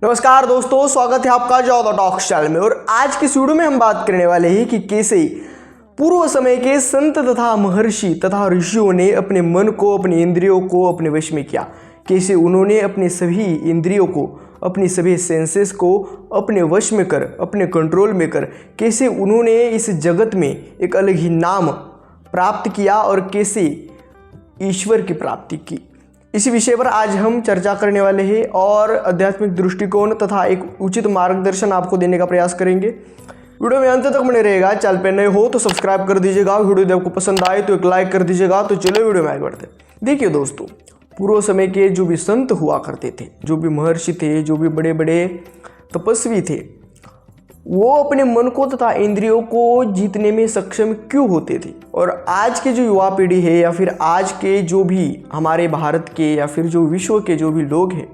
नमस्कार दोस्तों, स्वागत है आपका ज्यादा टॉक चैनल में। और आज की इस वीडियो में हम बात करने वाले हैं कि कैसे पूर्व समय के संत तथा महर्षि तथा ऋषियों ने अपने मन को, अपने इंद्रियों को अपने वश में किया। कैसे उन्होंने अपने सभी इंद्रियों को, अपनी सभी सेंसेस को अपने वश में कर, अपने कंट्रोल में कर, कैसे उन्होंने इस जगत में एक अलग ही नाम प्राप्त किया और कैसे ईश्वर की प्राप्ति की। इसी विषय पर आज हम चर्चा करने वाले हैं और आध्यात्मिक दृष्टिकोण तथा एक उचित मार्गदर्शन आपको देने का प्रयास करेंगे। वीडियो में अंत तक बने रहेगा। चैनल पे नए हो तो सब्सक्राइब कर दीजिएगा। वीडियो यदि आपको पसंद आए तो एक लाइक कर दीजिएगा। तो चलो वीडियो में आगे बढ़ते हैं। देखिए दोस्तों, पूर्व समय के जो भी संत हुआ करते थे, जो भी महर्षि थे, जो भी बड़े बड़े तपस्वी थे, वो अपने मन को तथा इंद्रियों को जीतने में सक्षम क्यों होते थे। और आज के जो युवा पीढ़ी है या फिर आज के जो भी हमारे भारत के या फिर जो विश्व के जो भी लोग हैं,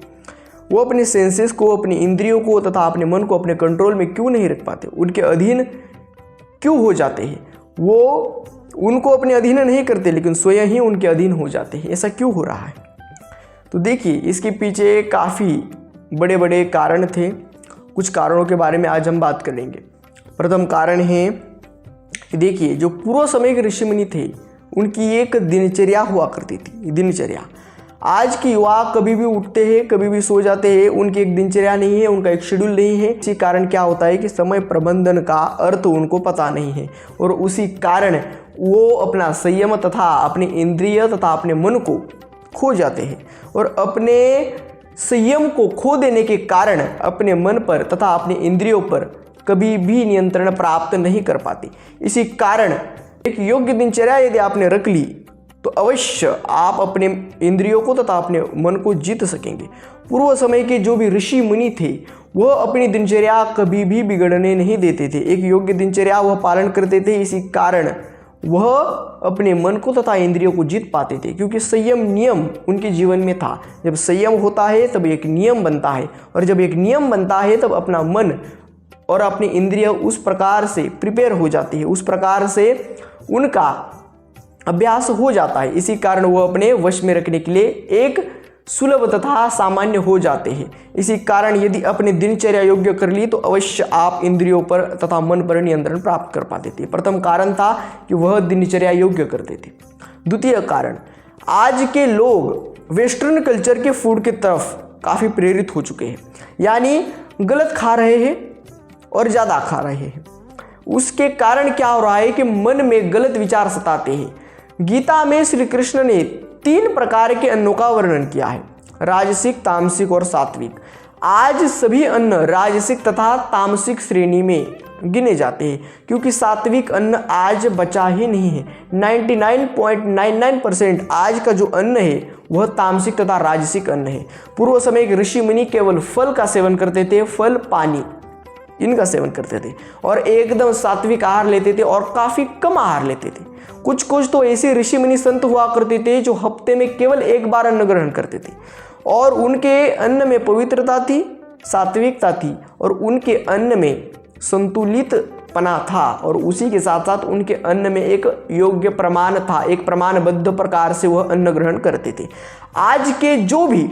वो अपने सेंसेस को, अपनी इंद्रियों को तथा अपने मन को अपने कंट्रोल में क्यों नहीं रख पाते, उनके अधीन क्यों हो जाते हैं। वो उनको अपने अधीन नहीं करते लेकिन स्वयं ही उनके अधीन हो जाते हैं। ऐसा क्यों हो रहा है? तो देखिए, इसके पीछे काफ़ी बड़े बड़े कारण थे। कुछ कारणों के बारे में आज हम बात करेंगे। प्रथम कारण है कि देखिए, जो पूर्व समय के ऋषि मुनि थे, उनकी एक दिनचर्या हुआ करती थी। दिनचर्या आज के युवा कभी भी उठते हैं, कभी भी सो जाते हैं, उनकी एक दिनचर्या नहीं है, उनका एक शेड्यूल नहीं है। इसी कारण क्या होता है कि समय प्रबंधन का अर्थ उनको पता नहीं है और उसी कारण वो अपना संयम तथा अपने इंद्रिय तथा अपने मन को खो जाते हैं और अपने संयम को खो देने के कारण अपने मन पर तथा अपने इंद्रियों पर कभी भी नियंत्रण प्राप्त नहीं कर पाते। इसी कारण एक योग्य दिनचर्या यदि आपने रख ली तो अवश्य आप अपने इंद्रियों को तथा अपने मन को जीत सकेंगे। पूर्व समय के जो भी ऋषि मुनि थे, वह अपनी दिनचर्या कभी भी बिगड़ने नहीं देते थे। एक योग्य दिनचर्या वह पालन करते थे। इसी कारण वह अपने मन को तथा इंद्रियों को जीत पाते थे, क्योंकि संयम नियम उनके जीवन में था। जब संयम होता है तब एक नियम बनता है और जब एक नियम बनता है तब अपना मन और अपनी इंद्रिय उस प्रकार से प्रिपेयर हो जाती है, उस प्रकार से उनका अभ्यास हो जाता है। इसी कारण वह अपने वश में रखने के लिए एक सुलभ तथा सामान्य हो जाते हैं। इसी कारण यदि अपने दिनचर्या योग्य कर ली तो अवश्य आप इंद्रियों पर तथा मन पर नियंत्रण प्राप्त कर पाते थे। प्रथम कारण था कि वह दिनचर्या योग्य करते थे। द्वितीय कारण, आज के लोग वेस्टर्न कल्चर के फूड की तरफ काफ़ी प्रेरित हो चुके हैं, यानी गलत खा रहे हैं और ज़्यादा खा रहे हैं। उसके कारण क्या हो रहा है कि मन में गलत विचार सताते हैं। गीता में श्री कृष्ण ने 3 प्रकार के अन्नों का वर्णन किया है, राजसिक, तामसिक और सात्विक। आज सभी अन्न राजसिक तथा तामसिक श्रेणी में गिने जाते हैं, क्योंकि सात्विक अन्न आज बचा ही नहीं है। 99.99% आज का जो अन्न है वह तामसिक तथा राजसिक अन्न है। पूर्व समय के ऋषि मुनि केवल फल का सेवन करते थे, फल, पानी, इनका सेवन करते थे और एकदम सात्विक आहार लेते थे और काफ़ी कम आहार लेते थे। कुछ तो ऐसे ऋषि मुनि संत हुआ करते थे जो हफ्ते में केवल एक बार अन्न ग्रहण करते थे और उनके अन्न में पवित्रता थी, सात्विकता थी और उनके अन्न में संतुलितपना था और उसी के साथ साथ उनके अन्न में एक योग्य प्रमाण था, एक प्रमाणबद्ध प्रकार से वह अन्न ग्रहण करते थे। आज के जो भी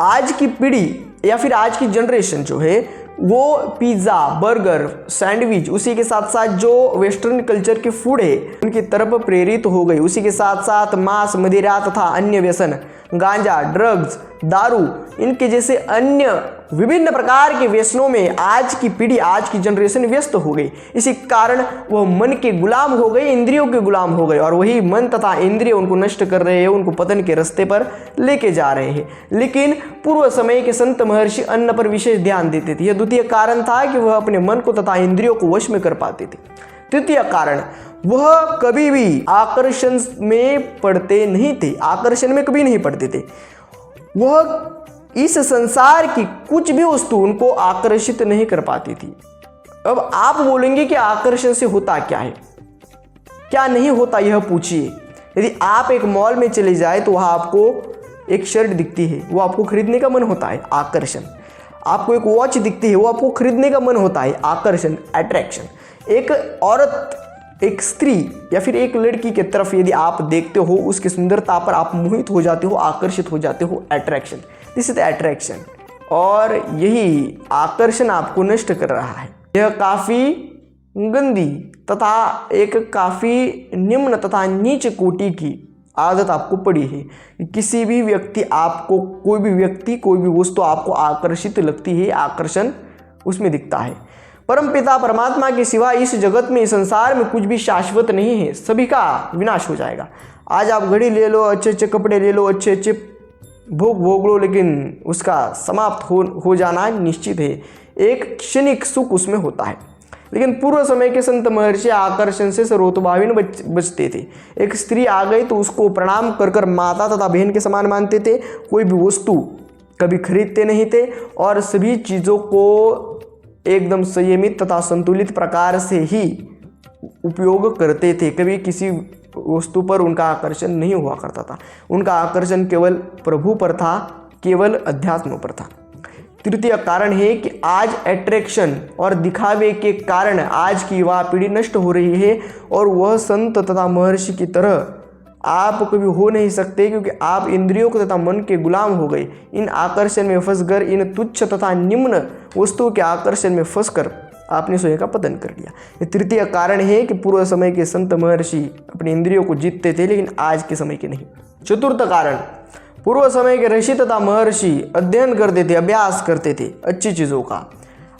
आज की पीढ़ी या फिर आज की जनरेशन जो है वो पिज़्ज़ा, बर्गर, सैंडविच, उसी के साथ साथ जो वेस्टर्न कल्चर के फूड है उनकी तरफ प्रेरित हो गई। उसी के साथ साथ मांस, मदिरा तथा अन्य व्यसन, गांजा, ड्रग्स, दारू, इनके जैसे अन्य विभिन्न प्रकार के व्यसनों में आज की पीढ़ी, आज की जनरेशन व्यस्त हो गई। इसी कारण वह मन के गुलाम हो गए, इंद्रियों के गुलाम हो गए और वही मन तथा इंद्रिय उनको नष्ट कर रहे हैं, उनको पतन के रास्ते पर लेके जा रहे हैं। लेकिन पूर्व समय के संत महर्षि अन्न पर विशेष ध्यान देते थे। यह द्वितीय कारण था कि वह अपने मन को तथा इंद्रियों को वश में कर पाते थे। तृतीय कारण, वह कभी भी आकर्षण में पड़ते नहीं थे, आकर्षण में कभी नहीं पड़ते थे। वह इस संसार की कुछ भी वस्तु उनको आकर्षित नहीं कर पाती थी। अब आप बोलेंगे कि आकर्षण से होता क्या है, क्या नहीं होता, यह पूछिए। यदि आप एक मॉल में चले जाए तो वहाँ आपको एक शर्ट दिखती है, वो आपको खरीदने का मन होता है, आकर्षण। आपको एक वॉच दिखती है, वो आपको खरीदने का मन होता है, आकर्षण, अट्रैक्शन। एक औरत, एक स्त्री या फिर एक लड़की की तरफ यदि आप देखते हो, उसकी सुंदरता पर आप मोहित हो जाते हो, आकर्षित हो जाते हो, attraction. This is the attraction. और यही आकर्षण आपको नष्ट कर रहा है। यह काफ़ी गंदी तथा एक काफ़ी निम्न तथा नीच कोटि की आदत आपको पड़ी है कि किसी भी व्यक्ति आपको, कोई भी वस्तु आपको आकर्षित लगती है, आकर्षण उसमें दिखता है। परमपिता परमात्मा के सिवा इस जगत में, इस संसार में कुछ भी शाश्वत नहीं है, सभी का विनाश हो जाएगा। आज आप घड़ी ले लो, अच्छे अच्छे कपड़े ले लो, अच्छे अच्छे भोग लो, लेकिन उसका समाप्त हो जाना निश्चित है। एक क्षणिक सुख उसमें होता है। लेकिन पूर्व समय के संत महर्षि आकर्षण से सर्वतोभाविन बचते थे। एक स्त्री आ गई तो उसको प्रणाम कर कर माता तथा बहन के समान मानते थे। कोई भी वस्तु कभी खरीदते नहीं थे और सभी चीज़ों को एकदम संयमित तथा संतुलित प्रकार से ही उपयोग करते थे। कभी किसी वस्तु पर उनका आकर्षण नहीं हुआ करता था। उनका आकर्षण केवल प्रभु पर था, केवल अध्यात्म पर था। तृतीय कारण है कि आज अट्रैक्शन और दिखावे के कारण आज की युवा पीढ़ी नष्ट हो रही है और वह संत तथा महर्षि की तरह आप कभी हो नहीं सकते, क्योंकि आप इंद्रियों के तथा मन के गुलाम हो गए। इन आकर्षण में फंसकर, इन तुच्छ तथा निम्न वस्तुओं के आकर्षण में फंसकर आपने स्वयं का पतन कर लिया। ये तृतीय कारण है कि पूर्व समय के संत महर्षि अपनी इंद्रियों को जीतते थे, लेकिन आज के समय के नहीं। चतुर्थ कारण, पूर्व समय के ऋषि तथा महर्षि अध्ययन करते थे, अभ्यास करते थे अच्छी चीज़ों का।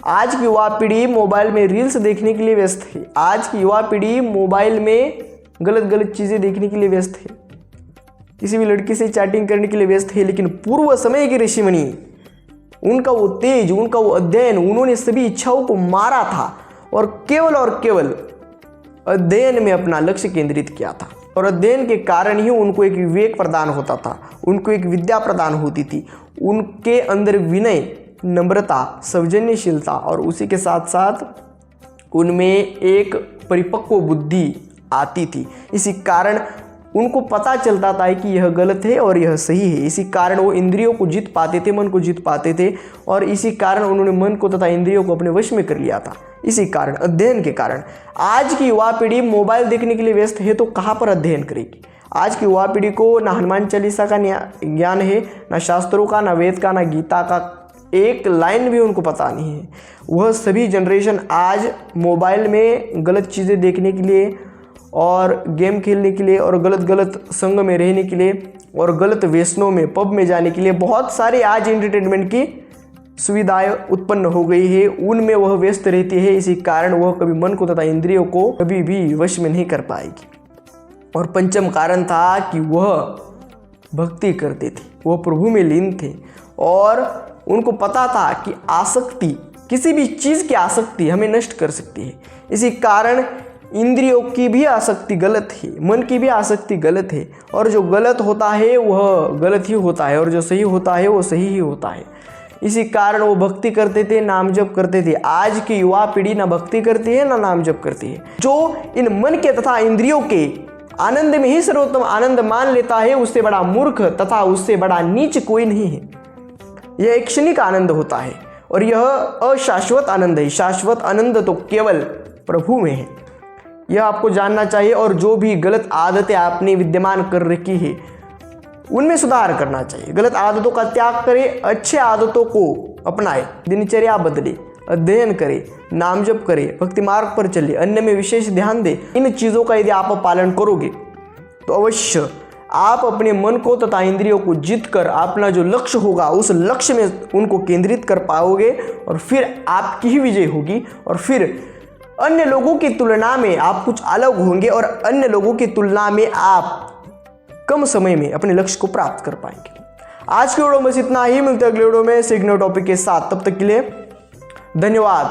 आज की युवा पीढ़ी मोबाइल में रील्स देखने के लिए व्यस्त है। आज की युवा पीढ़ी मोबाइल में गलत चीज़ें देखने के लिए व्यस्त है, किसी भी लड़की से चैटिंग करने के लिए व्यस्त है। लेकिन पूर्व समय के ऋषि मुनि, उनका वो तेज, उनका वो अध्ययन, उन्होंने सभी इच्छाओं को मारा था और केवल अध्ययन में अपना लक्ष्य केंद्रित किया था। और अध्ययन के कारण ही उनको एक विवेक प्रदान होता था, उनको एक विद्या प्रदान होती थी। उनके अंदर विनय, नम्रता, सौजन्यशीलता और उसी के साथ साथ उनमें एक परिपक्व बुद्धि आती थी। इसी कारण उनको पता चलता था कि यह गलत है और यह सही है। इसी कारण वो इंद्रियों को जीत पाते थे, मन को जीत पाते थे और इसी कारण उन्होंने मन को तथा इंद्रियों को अपने वश में कर लिया था। इसी कारण, अध्ययन के कारण। आज की युवा पीढ़ी मोबाइल देखने के लिए व्यस्त है तो कहाँ पर अध्ययन करेगी? आज की युवा पीढ़ी को ना हनुमान चालीसा का ज्ञान है, ना शास्त्रों का, ना वेद का, ना गीता का एक लाइन भी उनको पता नहीं है। वह सभी जनरेशन आज मोबाइल में गलत चीज़ें देखने के लिए और गेम खेलने के लिए और गलत संग में रहने के लिए और गलत व्यसनों में, पब में जाने के लिए बहुत सारे आज एंटरटेनमेंट की सुविधाएं उत्पन्न हो गई है, उनमें वह व्यस्त रहती है। इसी कारण वह कभी मन को तथा इंद्रियों को कभी भी वश में नहीं कर पाएगी। और पंचम कारण था कि वह भक्ति करते थे, वह प्रभु में लीन थे और उनको पता था कि आसक्ति, किसी भी चीज़ की आसक्ति हमें नष्ट कर सकती है। इसी कारण इंद्रियों की भी आसक्ति गलत है, मन की भी आसक्ति गलत है और जो गलत होता है वह गलत ही होता है और जो सही होता है वो सही ही होता है। इसी कारण वो भक्ति करते थे, नाम जप करते थे। आज की युवा पीढ़ी ना भक्ति करती है ना नाम जप करती है। जो इन मन के तथा इंद्रियों के आनंद में ही सर्वोत्तम आनंद मान लेता है, उससे बड़ा मूर्ख तथा उससे बड़ा नीच कोई नहीं है। यह एक क्षणिक आनंद होता है और यह अशाश्वत आनंद है। शाश्वत आनंद तो केवल प्रभु में है, यह आपको जानना चाहिए। और जो भी गलत आदतें आपने विद्यमान कर रखी है उनमें सुधार करना चाहिए। गलत आदतों का त्याग करें, अच्छे आदतों को अपनाएं, दिनचर्या बदले, अध्ययन करें, नाम जप करें, भक्ति मार्ग पर चले, अन्य में विशेष ध्यान दें। इन चीज़ों का यदि आप पालन करोगे तो अवश्य आप अपने मन को तथा इंद्रियों को जीत कर अपना जो लक्ष्य होगा उस लक्ष्य में उनको केंद्रित कर पाओगे और फिर आपकी ही विजय होगी और फिर अन्य लोगों की तुलना में आप कुछ अलग होंगे और अन्य लोगों की तुलना में आप कम समय में अपने लक्ष्य को प्राप्त कर पाएंगे। आज के वीडियो में इतना ही, मिलते हैं अगले वीडियो में सीखने टॉपिक के साथ। तब तक के लिए धन्यवाद।